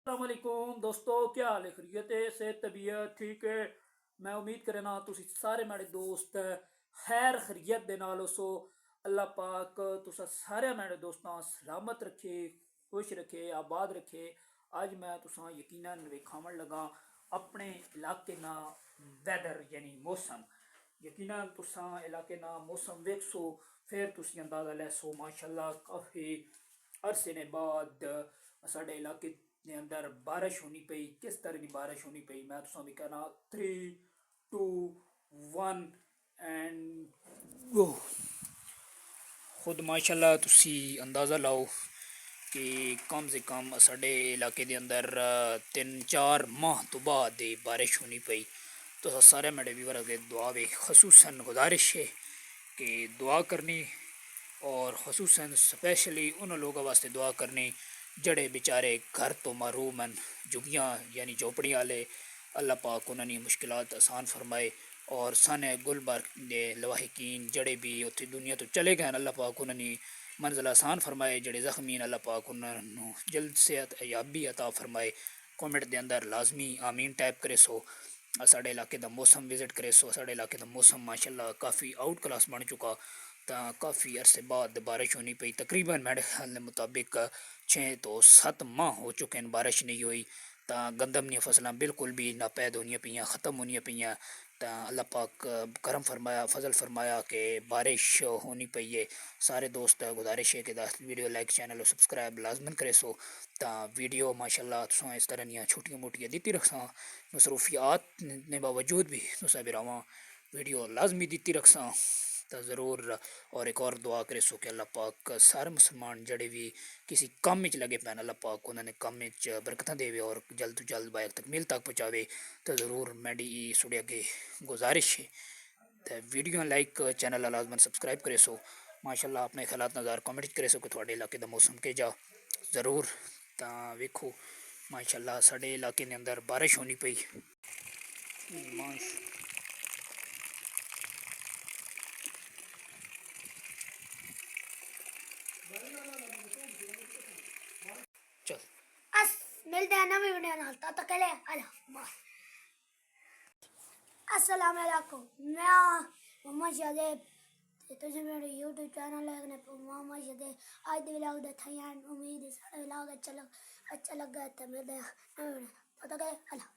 अस्सलामुअलैकुम दोस्तों, क्या हाल है? खैरियत है? सेहत तबीयत ठीक है? मैं उम्मीद करना तुसी सारे मेरे दोस्त खैर खैरियत दे नाल सो। अल्लाह पाक तुसा सारे मेरे दोस्तां सलामत रखे, खुश रखे, आबाद रखे। आज मैं तुसा यकीनन विखावन लगा अपने इलाके ना वैदर यानी मौसम। यकीनन तुसा इलाके ना मौसम वेखसो, फिर तुसी अंदाज़ा लैसो माशाल्लाह काफ़ी अरसे ने बाद साढ़े इलाके ने अंदर बारिश होनी पई। किस तरह की बारिश होनी पई मैं तुसा भी कहना। 3, 2, 1 एंड गो। खुद माशाल्लाह तुसी अंदाज़ा लाओ कि कम से कम साढ़े इलाके के अंदर 3-4 माह तो बाद बारिश होनी पई। तो सारे मेरे व्यूवर अगे दुआ वे खसूसन गुजारिश है कि दुआ करनी, और खसूसन स्पेशली उन लोगों वास्ते दुआ करनी जड़े बेचारे घर तो महरूम हैं, झुगियाँ यानी झोपड़ी वाले। अल्लाह पाक उन्होंने मुश्किलात आसान फरमाए, और साने गुलबर्ग दे लवाहिकीन जड़े भी उत्थे दुनिया तो चले गए, अल्लाह पाक उन्होंने मंजिल आसान फरमाए। जड़े जख्मी अल्लाह पाक उन्होंने जल्द से याबी अता फरमाए। कॉमेंट के अंदर लाजमी आमीन टाइप करे सो। साढ़े इलाके का मौसम विजिट करे सो। साढ़े इलाके का मौसम माशाल्लाह काफ़ी आउट क्लास बन चुका। तो काफ़ी अरसे बाद बारिश होनी पई। तकरीबन मेरे ख्याल के मुताबिक 6 तो 7 माह हो चुके हैं बारिश नहीं हुई। तो गंदम दी फसलें बिल्कुल भी नापैद होनी पियाँ, ख़त्म होनी पियाँ। तो अल्लाह पाक करम फरमाया, फजल फरमाया कि बारिश होनी पई है। सारे दोस्त गुजारिश है कि वीडियो लाइक, चैनल सब्सक्राइब लाजमन करे सो। तो वीडियो माशाल्लाह तुसां इस तरह दियां छोटियां मोटियां दित्ती रखसां। मसरूफियात ने बावजूद भी तुसां बिरावां वीडियो लाजमी दित्ती रखसां। तो ज़रूर और एक और दुआ करे सो कि अल्लाह पाक सारे मुसलमान जड़े भी किसी कम च लगे पैन, अल्लाह पाक उन्होंने कम च बरकत देवे और जल्द तो जल्द बाइक तकमील तक पहुँचावे। तो ज़रूर मेरी सुड़े अगे गुजारिश है तो वीडियो लाइक, चैनल लाजमन सब्सक्राइब करे सो। माशाल्लाह अपने ख्यालात नज़ार कमेंट करे सो कि थोड़े इलाके का मौसम के जा ज़रूर। तो वेखो माशाल्लाह साढ़े इलाके के अंदर बारिश होनी पई। चल मिलते हैं नवी वीडियो नाल, तब तक के लिए अल्लाह। अस्सलाम वालेकुम, मैं मोहम्मद शादेब ते तुझे मेरे यूट्यूब चैनल है मोहम्मद शादेब। आज दे व्लॉग दे थैंक उम्मीद है सारा व्लॉग अच्छा लगा तो मिलते हैं नवी वीडियो, तब तक के लिए अल्लाह।